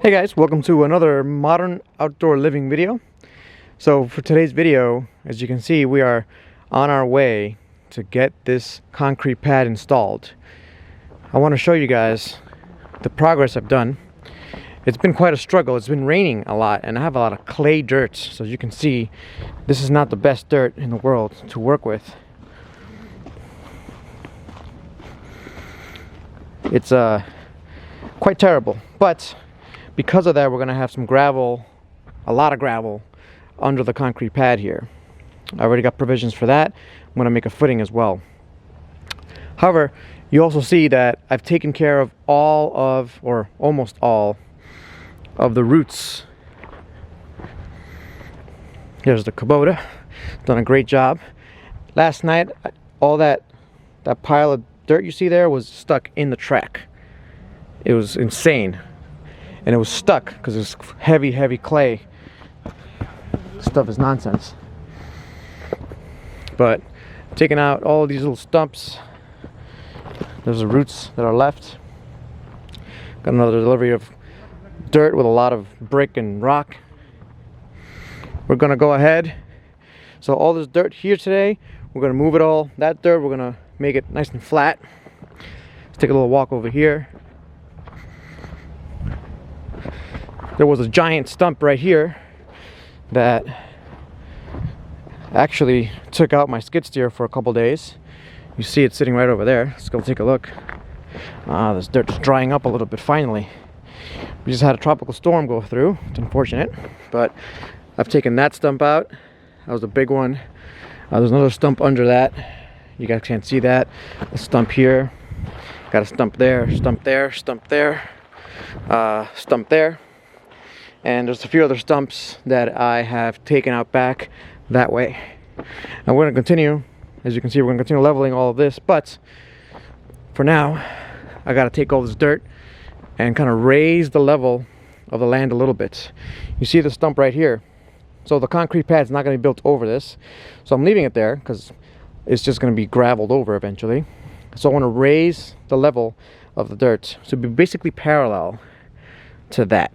Hey guys, welcome to another modern outdoor living video. So for today's video, as you can see, we are on our way to get this concrete pad installed. I want to show you guys the progress I've done. It's been quite a struggle. It's been raining a lot and I have a lot of clay dirt. So as you can see, this is not the best dirt in the world to work with. It's quite terrible, but because of that, we're going to have some gravel, a lot of gravel, under the concrete pad here. I already got provisions for that. I'm going to make a footing as well. However, you also see that I've taken care of all of, or almost all, of the roots. Here's the Kubota. Done a great job. Last night, all that pile of dirt you see there was stuck in the track. It was insane. And it was stuck because it's heavy clay. Stuff is nonsense. But taking out all these little stumps. There's the roots that are left. Got another delivery of dirt with a lot of brick and rock. We're gonna go ahead. So all this dirt here today, we're gonna move it all. That dirt, we're gonna make it nice and flat. Let's take a little walk over here. There was a giant stump right here that actually took out my skid steer for a couple days. You see it sitting right over there. Let's go take a look. This dirt is drying up a little bit finally. We just had a tropical storm go through. It's unfortunate, but I've taken that stump out. That was a big one. There's another stump under that. You guys can't see that. A stump here. Got a stump there, stump there, stump there, stump there. And there's a few other stumps that I have taken out back that way. And we're going to continue, as you can see, we're going to continue leveling all of this. But for now, I got to take all this dirt and kind of raise the level of the land a little bit. You see the stump right here. So the concrete pad's not going to be built over this. So I'm leaving it there because it's just going to be graveled over eventually. So I want to raise the level of the dirt to be basically parallel to that.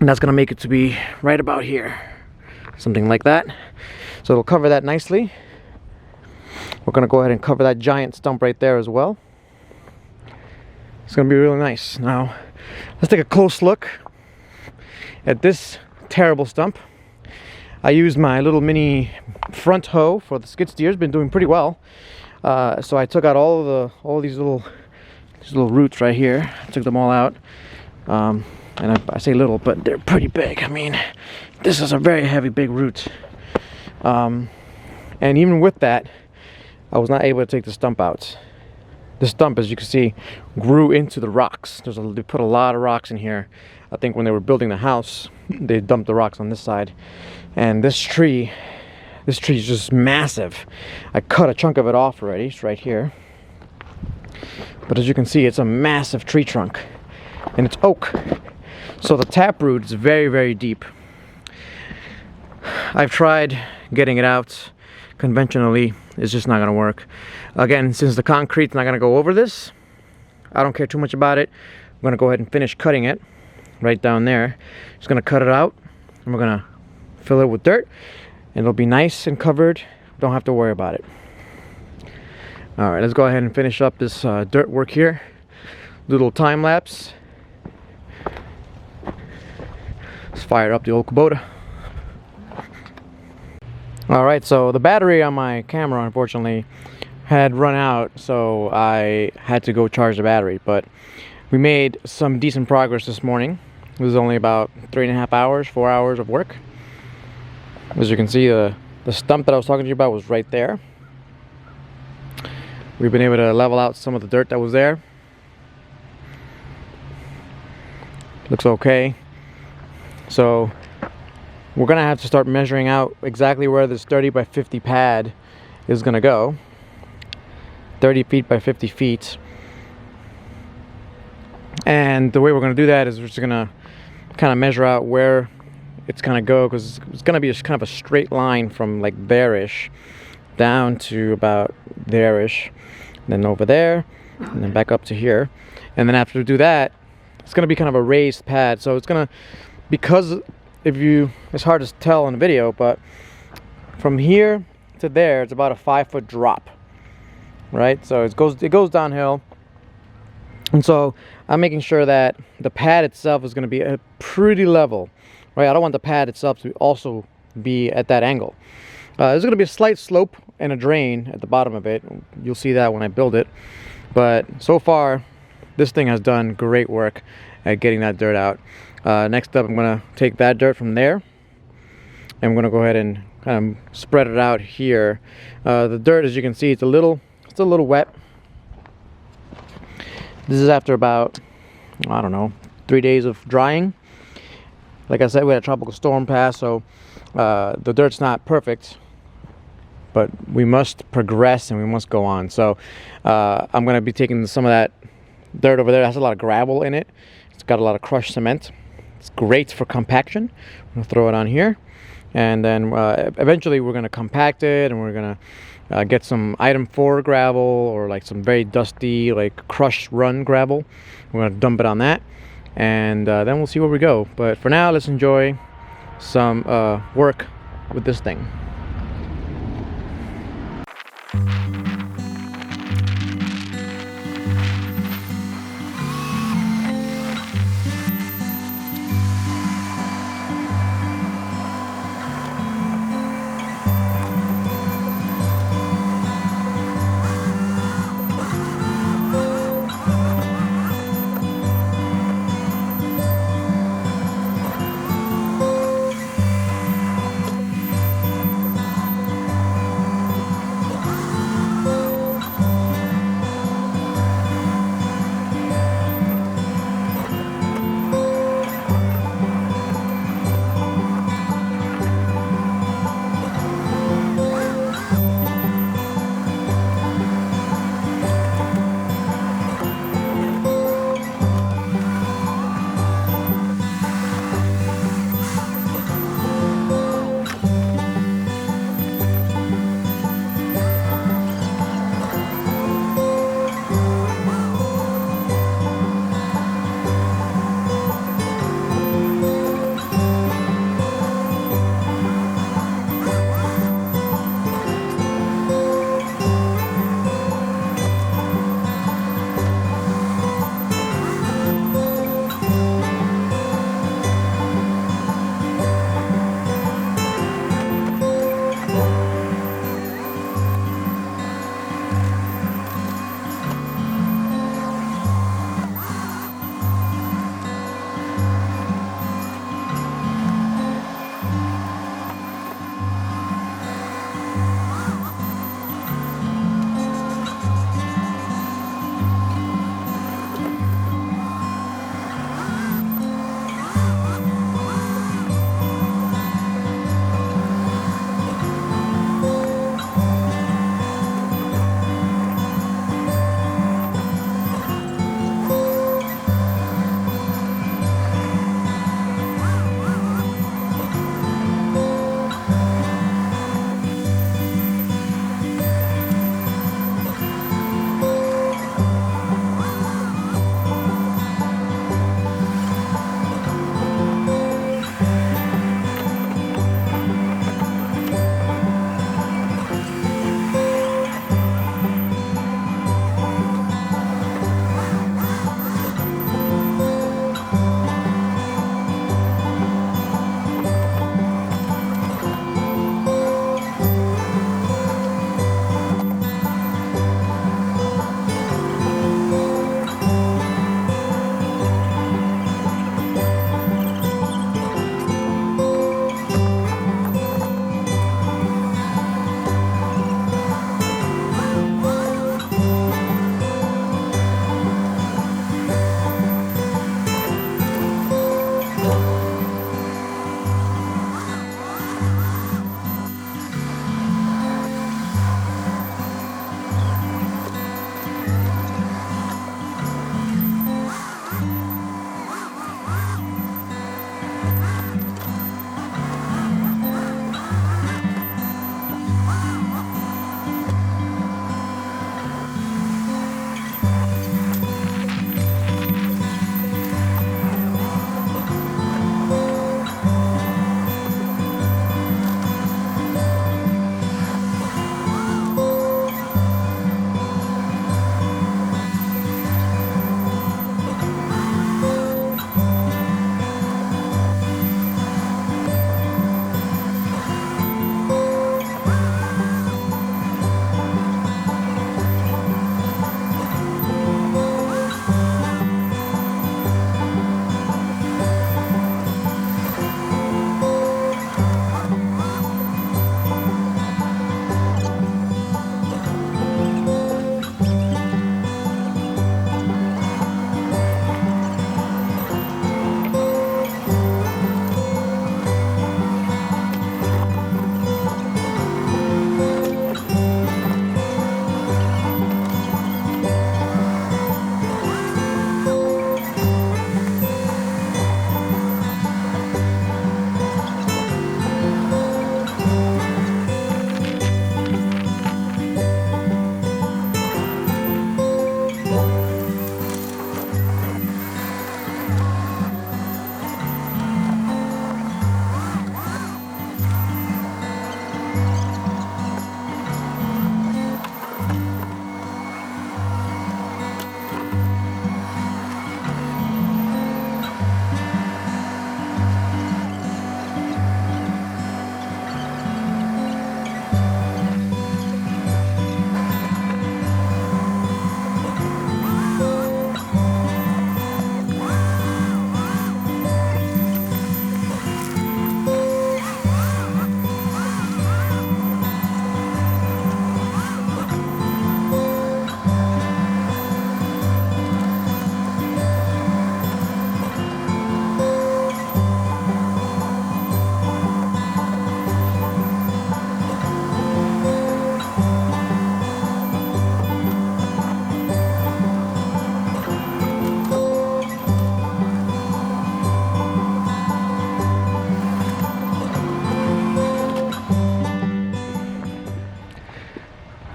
And that's going to make it to be right about here. Something like that. So it'll cover that nicely. We're going to go ahead and cover that giant stump right there as well. It's going to be really nice. Now, let's take a close look at this terrible stump. I used my little mini front hoe for the skid steer. It's been doing pretty well. So I took out all these little roots right here. I took them all out. And I say little, but they're pretty big. I mean, this is a very heavy, big root. And even with that, I was not able to take the stump out. The stump, as you can see, grew into the rocks. They put a lot of rocks in here. I think when they were building the house, they dumped the rocks on this side. And this tree is just massive. I cut a chunk of it off already. It's right here. But as you can see, it's a massive tree trunk. And it's oak. So the taproot is very deep. I've tried getting it out conventionally. It's just not going to work. Again, since the concrete's not going to go over this, I don't care too much about it. I'm going to go ahead and finish cutting it right down there. Just going to cut it out and we're going to fill it with dirt and it'll be nice and covered. Don't have to worry about it. Alright, let's go ahead and finish up this dirt work here. Little time lapse. Let's fire up the old Kubota. Alright, so the battery on my camera unfortunately had run out, so I had to go charge the battery. But we made some decent progress this morning. It was only about 3.5 hours, 4 hours of work. As you can see, the stump that I was talking to you about was right there. We've been able to level out some of the dirt that was there. Looks okay. So we're gonna have to start measuring out exactly where this 30 by 50 pad is gonna go. 30 feet by 50 feet. And the way we're gonna do that is we're just gonna kind of measure out where it's gonna go, because it's gonna be kind of a straight line from like there-ish down to about there-ish, then over there, and then back up to here. And then after we do that, it's going to be kind of a raised pad. So it's going to, because it's hard to tell in the video, but from here to there, it's about a 5-foot drop, right? So it goes downhill. And so I'm making sure that the pad itself is going to be a pretty level, right? I don't want the pad itself to also be at that angle. There's going to be a slight slope and a drain at the bottom of it. You'll see that when I build it. But so far, this thing has done great work at getting that dirt out. Next up, I'm going to take that dirt from there, and I'm going to go ahead and kind of spread it out here. The dirt, as you can see, it's still a little wet. This is after about, I don't know, 3 days of drying. Like I said, we had a tropical storm pass, so the dirt's not perfect, but we must progress and we must go on. So I'm going to be taking some of that dirt over there. It has a lot of gravel in it. It's got a lot of crushed cement. It's great for compaction. I'm going to throw it on here, and then eventually we're going to compact it, and we're going to get some item 4 gravel, or like some very dusty, like crushed run gravel. We're going to dump it on that, and then we'll see where we go. But for now, let's enjoy some work with this thing.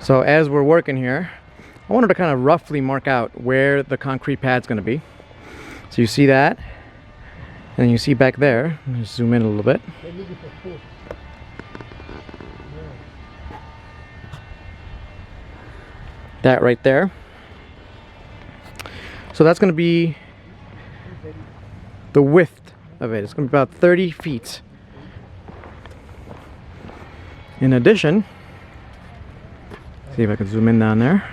So as we're working here, I wanted to kind of roughly mark out where the concrete pad's going to be. So you see that, and you see back there. Let me just zoom in a little bit. That right there. So that's going to be the width of it. It's going to be about 30 feet. In addition, see if I can zoom in down there.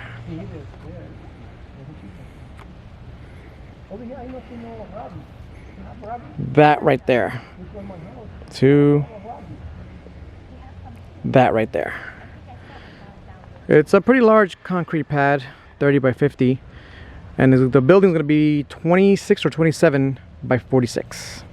That right there to that right there. It's a pretty large concrete pad, 30 by 50, and the building's going to be 26 or 27 by 46.